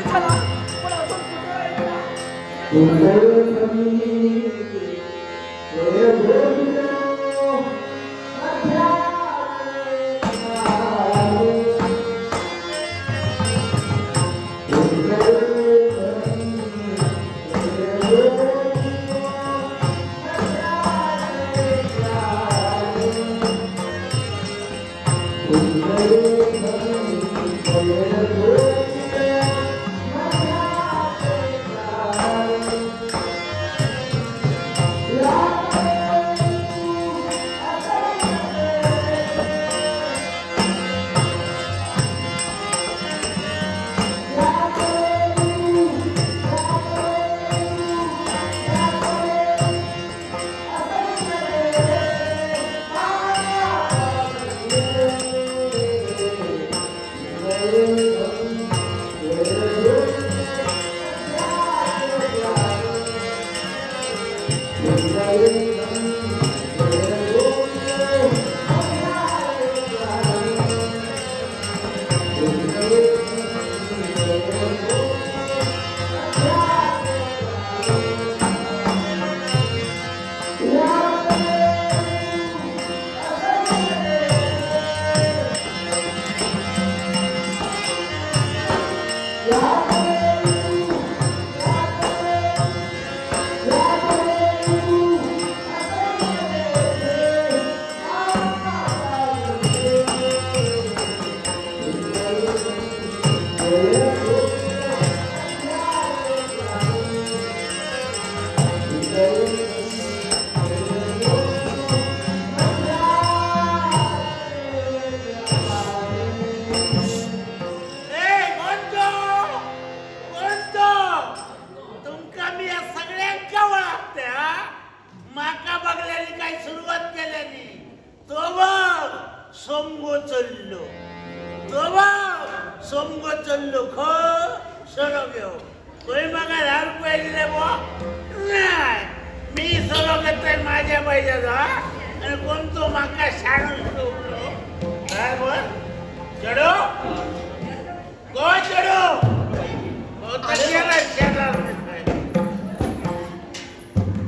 झाला पण अजून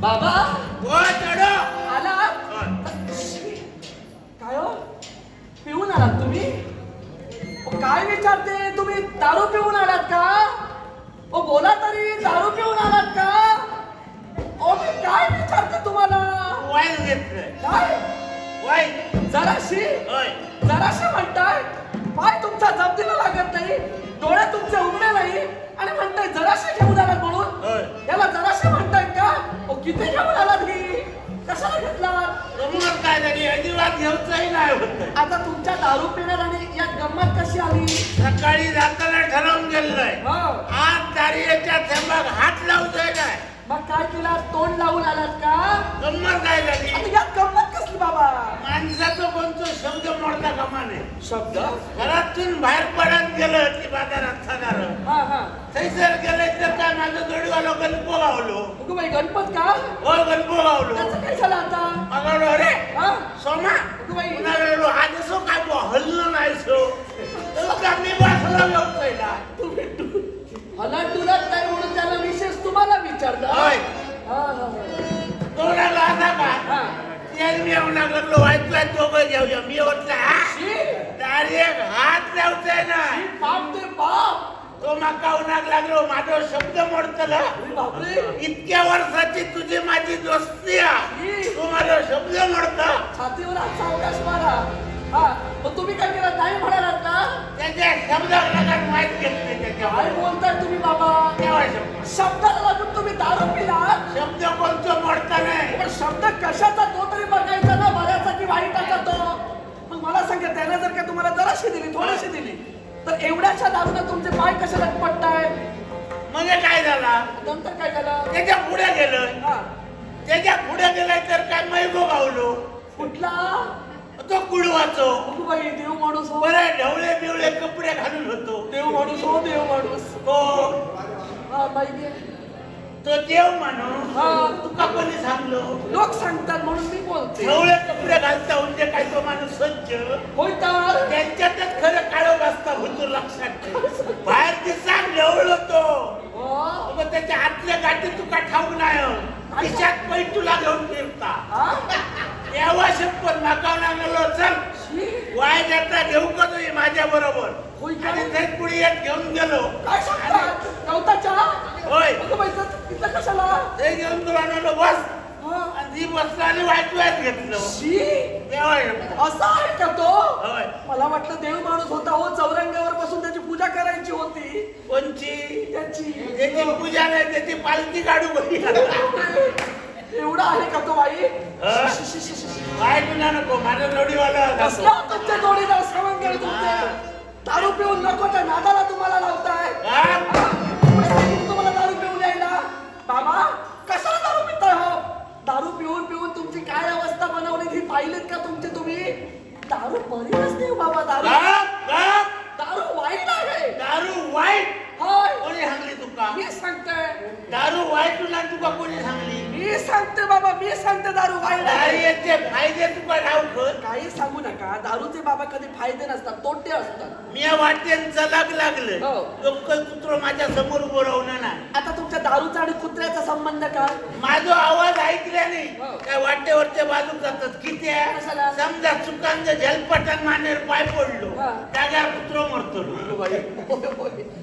बाबा आला काय हो पिऊन आलात तुम्ही काय विचारते तुम्ही दारू पिऊन आलात का ओ बोला तरी दारू पिऊन आलात का ओ मी काय विचारते तुम्हाला वाईन घेतलंय काय वाईन जराशी म्हणताय पाय तुमचा जमतीला लागत नाही डोळे तुमचे उघडे नाही आणि म्हणताय जराशी घेऊन आलात म्हणून याला जराशी म्हणताय का ओ किती घेऊन आलात ही कशाला घेतला गंमत काय झाली अजिबात घेऊचंही नाही होत आता तुमच्या दारू पिण्यात आणि यात गंमत कशी आली सकाळी जाताना ठरवून गेलोय आज दारियाच्या थेंबाक हात लावतोय काय मग काय केला तोंड लावून आलात का गंमत काय झाली आणि यात गंमत कसली बाबा माणसाचं कोणतं शब्द मोडता कामा नये शब्द घरातून बाहेर पडत गेलं की बाजारात सदार थैसर गेले तर काय माझं जोडीवालो गणपो गावलो बाई गणपत का हो गणपो गावलो त्याचं काय झालं आता मग अरे सोमा पुन्हा आज असो काय हल्लो नाही सो मी बसलो व्यवसायला हलत डुलत नाही म्हणून त्याला विशेष तुम्हाला विचारलं तोंडाला असा का मी येऊन लागलो व्हायचं दोघं घेऊया मी होतला डायरेक्ट हात लावतोय ना बाप ते बाप तो माका उन्हाक लागलो माझा शब्द मोडतला इतक्या वर्षाची तुझी माझी दोस्ती तू माझा शब्द मोडता छातीवर सावकाश मारा मग तुम्ही काय केलं नाही म्हणालात ना त्याच्या शब्दाला माहित घेत नाही त्याच्या काय बोलताय तुम्ही बाबा केव्हा शब्दाला लागून तुम्ही दारू पिला शब्द कोणतो मोडता नाही पण शब्द कशाचा तो तरी बघायचा ना बऱ्याचा की वाईटाचा तो मग मला सांगा त्याने जर का तुम्हाला जराशी दिली थोडीशी दिली तर एवढ्याच्या दारूने तुमचे पाय कशाला पडताय म्हणजे काय झाला नंतर काय झालं त्याच्या पुढे गेलोय तर काय मैगो गावलो कुठला तो कुडवाचो बाई देव माणूस हो बरं ढवळे बिवळे कपडे घालून होतो देव माणूस हो देव माणूस हो बाई तो देव माणूस तुका कोणी सांगलो लोक सांगतात म्हणून मी बोलते ढवळे कपडे घालता म्हणजे काय तो माणूस सज्ज होय तर त्यांच्यातच खरं काळो असता होतो लक्षात ठेव बाहेर दिसा ढवळो तो त्याच्या आतल्या गाठी तुका ठाऊक नाही खिशात पैठूला घेऊन फिरता तेव्हा शपथ नका लागलो चल वाय जाता घेऊ का तुम्ही माझ्या बरोबर आणि ते पुढे येत घेऊन गेलो काय सांगता गवताच्या होय तिथं कशाला ते घेऊन तुला आणलो बस आणि ती बसला आणि वाईट घेतलं तेव्हा असा आहे का तो होय मला वाटलं देव माणूस होता हो चौरंगावर बसून त्याची पूजा करायची होती कोणची त्याची त्याची पूजा नाही त्याची पालखी काढू बघी एवढा आहे का तो बाई काय तुला नको माझं जोडीवाला कसला तुमच्या जोडीदार सवंगडी तुमचे दारू पिऊन नको त्या नादाला तुम्हाला लावताय तुम्हाला दारू पिऊन यायला बाबा कशाला दारू पिताय हो दारू पिऊन पिऊन तुमची काय अवस्था बनवली ही पाहिलीत का तुमचे तुम्ही दारू बरी नसते हो बाबा दारू वाईट आहे दारू वाईट होय कोणी सांगली तुका मी सांगते दारू वाईट तुला तुका कोणी सांगली मी सांगते बाबा मी सांगते दारू वाईट आहे याचे फायदे तुका ठाऊक काही सांगू नका दारूचे बाबा कधी फायदे नसतात तोटे असतात मी वाटेन चलाक लागलं हो. लोक कुत्र माझ्या समोर बोलवणार नाही आता तुमच्या दारूचा आणि कुत्र्याचा संबंध काय माझा आवाज ऐकला नाही हो. काय वाटेवरच्या बाजू जातात किती आहे कशाला? समजा चुकांच झलपटन मानेर पाय पडलो हा. जाग्यावर कुत्र मरतो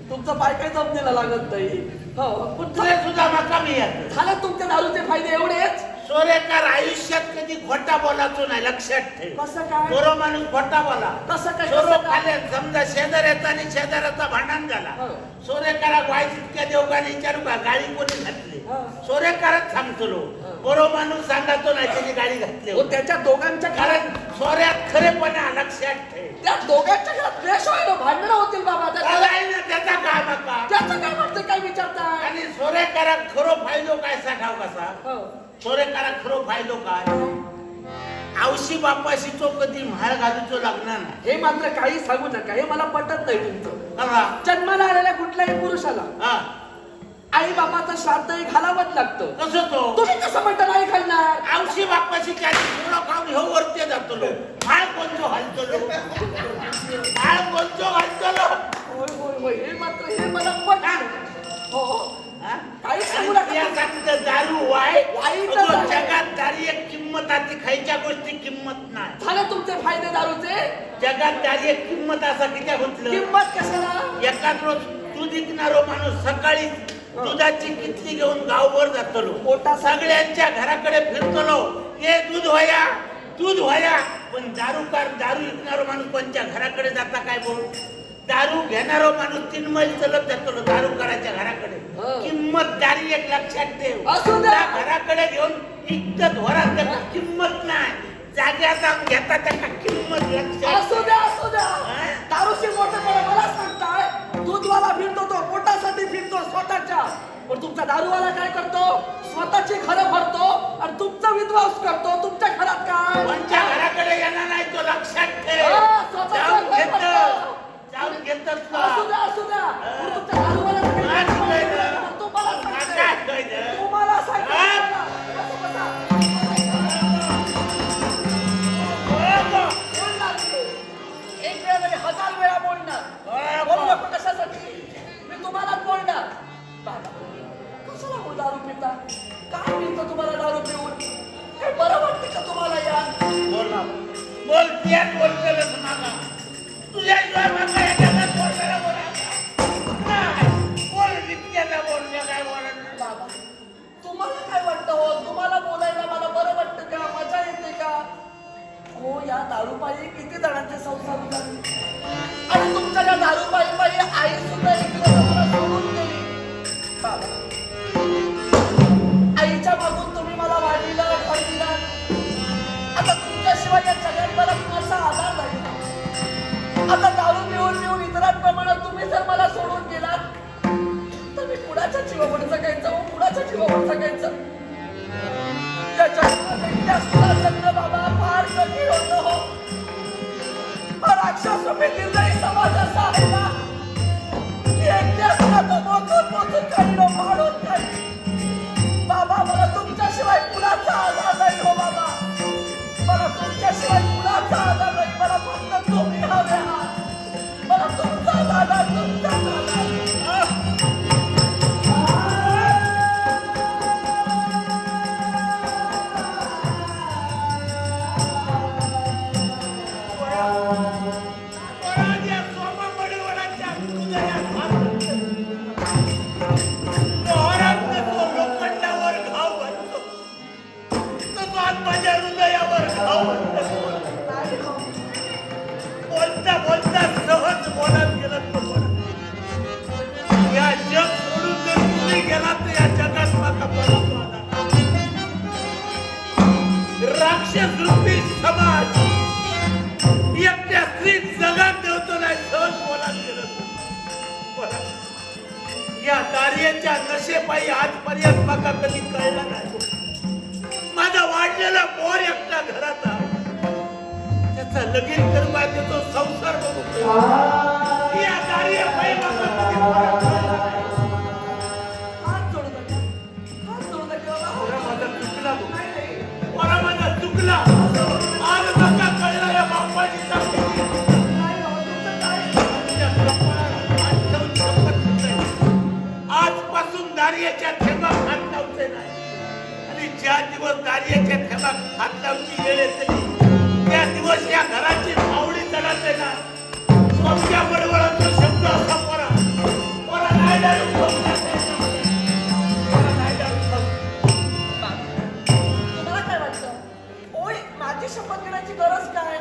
तुमचा पाय काही जमलेला लागत नाही हो कुत्रे सुद्धा मका मी येत झालं तुमच्या दारूचे फायदे एवढेच सोरेकर आयुष्यात कधी खोटा बोलायचो नाही लक्षात ठेव कसं काय बरो माणूस खोटा बोला कसं काय सोरो कसं काय? खाले समजा शेजाऱ्याचा आणि शेजाऱ्याचा भांडण झाला हो. सोरेकराक वाईट इतक्या देवगाने विचारू का गाडी कोणी घातली हो. सोरेकरच सांगतो बरो माणूस सांगतो नाही त्याची गाडी घातली हो, त्याच्या दोघांच्या कारण घरात सोऱ्यात खरेपणा लक्षात ठेव त्या दोघांच्या घरात द्वेष होईल भांडणं होतील बाबा त्याला आहे ना त्याचा काय मका त्याचं काय म्हणते काय विचारताय आणि सोरेकराक खरो फायदो काय साठाव कसा हो. सोरेकराक खरो फायदो काय आवशी बापाशी तो कधी म्हाळ घालूचो लागणार नाही हे मात्र काही सांगू नका हे मला पटत नाही तुमचं कळला? जन्माला आलेल्या कुठल्याही पुरुषाला हा आई बाबाचं श्राद्ध हे घालावंच लागतं कसं तो तुम्ही कसं म्हणता नाही घालणार आवशी बापाशी त्याची थोडं खाऊन हे वरते जातो माळ कोणतो घालतो माळ कोणतो घालतो होय होय होय हे मात्र हे मला पटत हो हो काही सांगू नका सांगतं दारू वाईट वाईटच अगो, आहे. जगात दारी एक किंमत आहे ती खायच्या गोष्टी किंमत नाही झालं तुमचे फायदे दारूचे जगात दारी एक किंमत असा किती होतलं किंमत कशाला एकाच रोज दूध विकणारो माणूस सकाळी दुधाची किटली घेऊन गावभर जातलो पोटा सगळ्यांच्या घराकडे फिरतलो हे दूध व्हाया पण दारू विकणारो माणूस कोणत्या घराकडे जाता काय बोल दारू घेणारो माणूस 3 मैल चलत जातो दारू करायच्या घराकडे किंमत दारी एक लक्षात ठेव असू द्या. त्या घराकडे घेऊन इकत वरात त्याला किंमत नाही जाग्या जाऊन घेता त्याला किंमत लक्षात असू द्या दारूशी मोठेपणा मला सांगताय दूधवाला फिरतो तो पोटासाठी फिरतो स्वतःच्या पण तुमचा दारूवाला काय करतो स्वतःची घरं भरतो आणि तुमचा विध्वंस करतो तुमच्या घरात काय कोणत्या घराकडे येणार नाही तो लक्षात ठेव हा, स्वतःचं जाऊन घर घेत भरतो. जाऊन घेतच असू द्या पण तुमच्या दारूवाल्याचं काही तुम्हाला सांगते. तुम्हाला सांगते. असं बसा. एक वेळा नाही 1000 वेळा बोलणार बोलू नको कशासाठी मी तुम्हालाच बोलणार बाबा, कशाला हो दारू पिता काय मिळतं तुम्हाला दारू पिऊन हे बरं वाटतं का तुम्हाला यार बोल त्यात बोलतेलच मागा तुझ्याशिवाय मागा या जगात बोलताना बोला बोल नित्याला बोलण्या काय बोलत बाबा तुम्हाला काय वाटतं हो तुम्हाला बोलायला मला बरं वाटतं का मजा येते का हो या दारूपायी किती जणांचे संसार उजाडले आणि तुमच्या या दारूपायी आई सुद्धा एक दिवस मला सोडून गेली बाबा आईच्या मागून तुम्ही मला वाढीला घर दिला आता तुमच्याशिवाय या जगात मला कुणाचा आधार नाही आता दारू पिऊन इतरांप्रमाणे तुम्ही जर मला सोडून गेलात तर मी कुणाच्या जीवावर जगायचं हो कुणाच्या जीवावर जगायचं या जगामध्ये असलेला जन्म बाबा फार कठीण होतं हो हा राक्षस रूपी निर्दयी समाज असा आहे ना की एकट्याला तो मोजून काही नो पाडून काही बाबा मला तुमच्याशिवाय कुणाचा आधार नाही हो बाबा मला तुमच्याशिवाय कुणाचा आधार नाही मला फक्त तुम्ही हवे आहात मला तुमचा आधार तुमचा आधार लोहारात तो लोखंडावर घाव घालतो, तसं आज माझ्या हृदयावर घाव घालतो. नाही हो. बोलता बोलता सहज बोलत गेलं तो बोला. या जग सोडून जर तुम्ही गेला तर या जगात माका परत आला. राक्षस रूपी समाज एकट्या स्त्री जगात देवतो नाही सहज बोलत गेलं तो. बोला. या कार्याच्या नशेपायी आजपर्यंत माका कधी कळलं नाही. माझा वाढलेला बोर एकटा घरात आहे. त्याचा लगीन करवा देतो संसार बघतो. या कार्यापायी माका कधी फरक पडला नाही. हात जोडू नका. हात जोडू नका बाबा. पोरा माझा चुकला बघ. नाही, नाही. पोरा माझा चुकला. आज माका कळलं या बाप्पाची ताकद. नाही बाबा, तुमचं काय? तुझ्या कपाळाला हात ठेवून शपथ घेतोय. आजपासून दारियाच्या थेंबात हात लावते नाही. आणि ज्या दिवस दारियाच्या थेंबात हात लावची वेळ येते त्या दिवस या घराची मावळी चढते ना. सोमच्या बडबडाचा शब्द असा पोरा पोरा नाही दारू खाऊ जाते. पोरा नाही दारू खाऊ. तुम्हाला काय वाटतं? ओय, माझी शपथ घेण्याची गरज काय?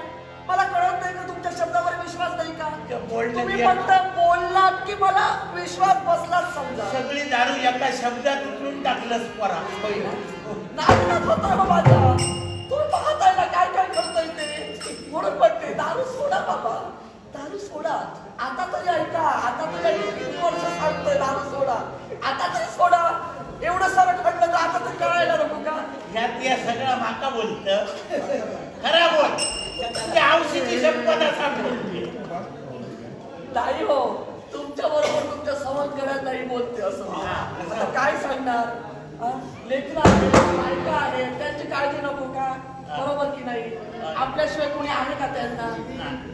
मला कळत नाही का तुमच्या शब्दावर विश्वास नाही का? त्या बोलण्यात तुम्ही या- फक्त बोललात की मला विश्वास बसलाच समजा. सगळी दारू एका शब्दात उतरून टाकलंस पोरा. नागनाथ होतोय हो माझा. तुम्ही पाहताय ना काय काय करतोय ते. म्हणून म्हणते दारू सोडा बाबा. दारू सोडा. आता तरी ऐका. आता तरी ऐका. किती वर्ष सांगतोय दारू सोडा. आता तरी सोडा. एवढं सगळं घडलं तर आता तरी कळायला नको का? यात या सगळा माका बोलत खरा बोल. त्या औषधी शपथ असा बोलते. नाही हो. तुमच्या बरोबर तुमच्या संवाद करत नाही बोलते असं. आता काय सांगणार? लेकरं आहेत, बायका आहेत, त्यांची काळजी नको का? बरोबर की नाही? आपल्याशिवाय कोणी आहे का त्यांना?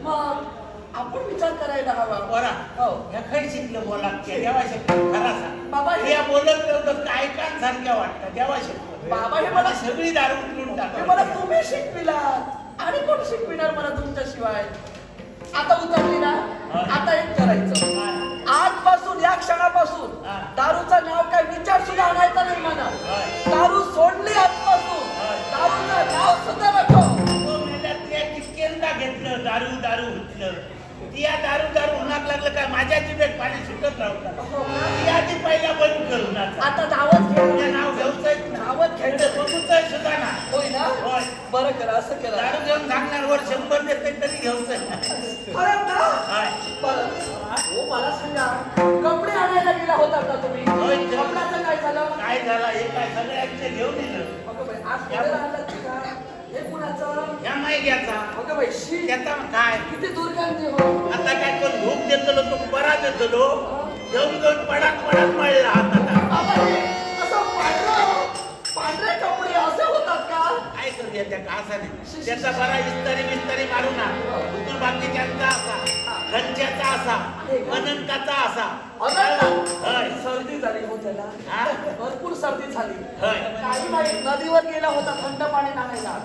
मग आपण विचार करायला हवा. पोरा हो. ह्या खरी शिकलं बोला देवा शिकलं खरा सांग. बाबा या बोलत नव्हतं काय सारख्या वाटतं देवा शिकलं. बाबा हे मला सगळी दारू उतरून हे मला टाकलं. तुम्ही शिकविलात. आणि कोण शिकविणार मला तुमच्याशिवाय? आता उतरली ना. आता एक करायचं. आजपासून या क्षणापासून दारूचं नाव काय विचार सुद्धा आणायचा नाही मला. दारू सोडली आजपासून. दारूचं नाव सुद्धा नको. कितकेंदा घेतलं दारू दारू उठलं. ती दारू दारू उन्हात लागलं काय माझ्या जिभेत पाणी सुटत राहतं. ती आधी पहिला बंद करून आता नावच घ्या. नाव घेऊच नावच घ्यायचं. बघूच सुद्धा ना. होय ना. होय. बरं करा असं करा. दारू घेऊन सांगणार वर 100 देते तरी घेऊच. खरं ना. बरं. हो मला सांगा कपडे आणायला गेला होता का तुम्ही? होय. कपड्याचं काय झालं? काय झालं हे काय सगळ्यांचे घेऊन येलं. अगं बाई, आज कपडे आणलं का? हे कुणाचं? ह्या माहिती अगं बाई शी. त्याचा काय किती दुर्गंधी हो. आता काय कोण धूप देतलो तो बरा देतलो घेऊन घेऊन पडाक पडाक मळला हाताला. बाबा हे असं पांढरे कपडे असे होतात का? काय करूया त्या का असा नाही त्याचा बरा इस्तारी मारू ना. उतूर बाकीच्यांचा असा घरच्याचा असा अनंताचा असा. होय. सर्दी झाली हो त्याला. हा? भरपूर सर्दी झाली. होय. काही नाही नदीवर गेला होता थंड पाणी नाहायला.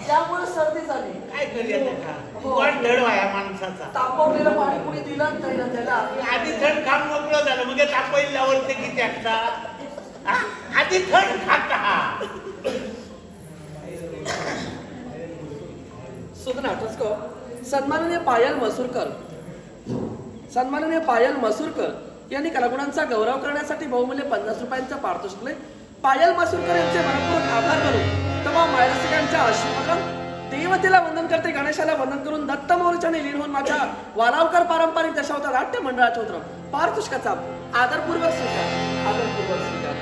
त्यामुळे सर्दी झाली. काय करूया त्या का कोण धड व्हाया माणसाचा. तापवलेलं पाणी कुणी दिलं नाही ना त्याला. आधी थंड खाऊन मोकळं झालं म्हणजे तापईल लावते किती असतात. आधी थंड खाता. सन्माननीय पायल मसूरकर यांनी कलागुणांचा गौरव करण्यासाठी बहुमूल्य 50 रुपयांचा पारितोषिक दिले. पायल मसूरकर यांचे मनपूर्वक आभार मानून तमाम मायरसिकांच्या आशीर्वादाने देवतेला वंदन करते, गणेशाला वंदन करून दत्त मोर्चाने लीन होऊन माझ्या वालावकर पारंपरिक दशावतार नाट्य मंडळाच्या उतरव पारितोषिकाचा आदरपूर्वक स्वीकार. आदरपूर्वक स्वीकार.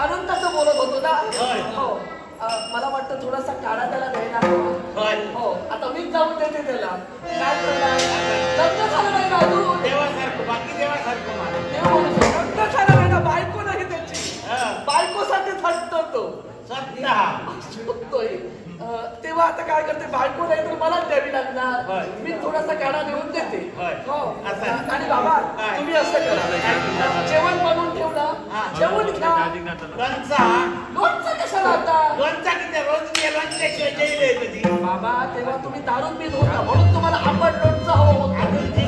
अनंताचं बोलत होतो ना. हो. मला वाटतं थोडासा काढा त्याला द्यायला हवा. हो. आता मीच जाऊन देते त्याला. काय करणार? लग्न झालं नाही ना अजून. देवासारखं बाकी देवासारखं मला देव म्हणून लग्न झालं नाही ना. बायको नाही त्याची. बायकोसाठी थटतो तो. शोधतोय. तेव्हा आता काय करते बायको नाही तर मलाच द्यावी लागणार. मी थोडासा काढा देऊन देते. हो. आणि बाबा तुम्ही असं करा जेवण बनवून ठेवला जेवण घ्या. लोणचं कशाला आता? लोणचा किती रोज लोणच्याशिवाय जेवले कधी बाबा तेव्हा तुम्ही दारू पीत होता म्हणून तुम्हाला आंबट लोणचं हवं होतं.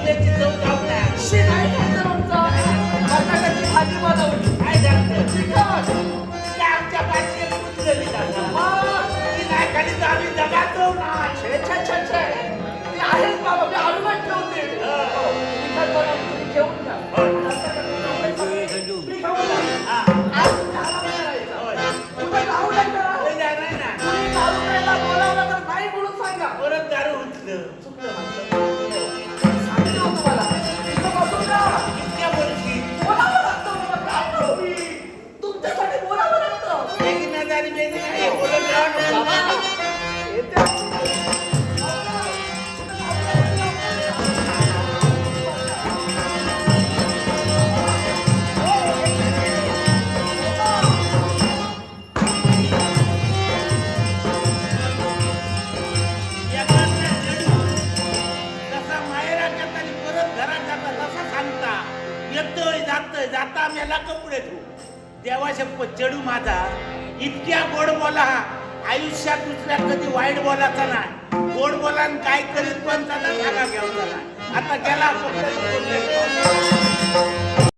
आहेच बाबा, मी आणूनच ठेवते. हो, तिखट बनवून तुम्ही घेऊन जा. तुम्ही घेऊन जा. हा. आज चहाला नाही राहायचं. होय. कुठं जाऊ नका. होय, जाणार ना. तुम्ही दारू प्यायला बोलावलं तर नाही म्हणून सांगा. परत दारू उठलं. चुकलं माझं. सांगितलं होतं तुम्हाला. इथं बसून जा. इतक्या वर्षी बोलावं लागतं मला. काय करू मी? तुमच्यासाठी बोलावं लागतं. बेगिनादारी बेगिना हे बोलत राहा नको. बाबा, येते. एखादा जडू जसा माहेराच्या तरी परत घरात जाता तसा सांगता येतोय जातोय जाता मेला कपडे धु देवा शपथ चडू माझा इतक्या गोड बोला आयुष्यात दुसऱ्या कधी वाईट बोलाचा नाही गोड बोलान काय करीत पण त्याचा जागा घेऊन झाला आता गेला फक्त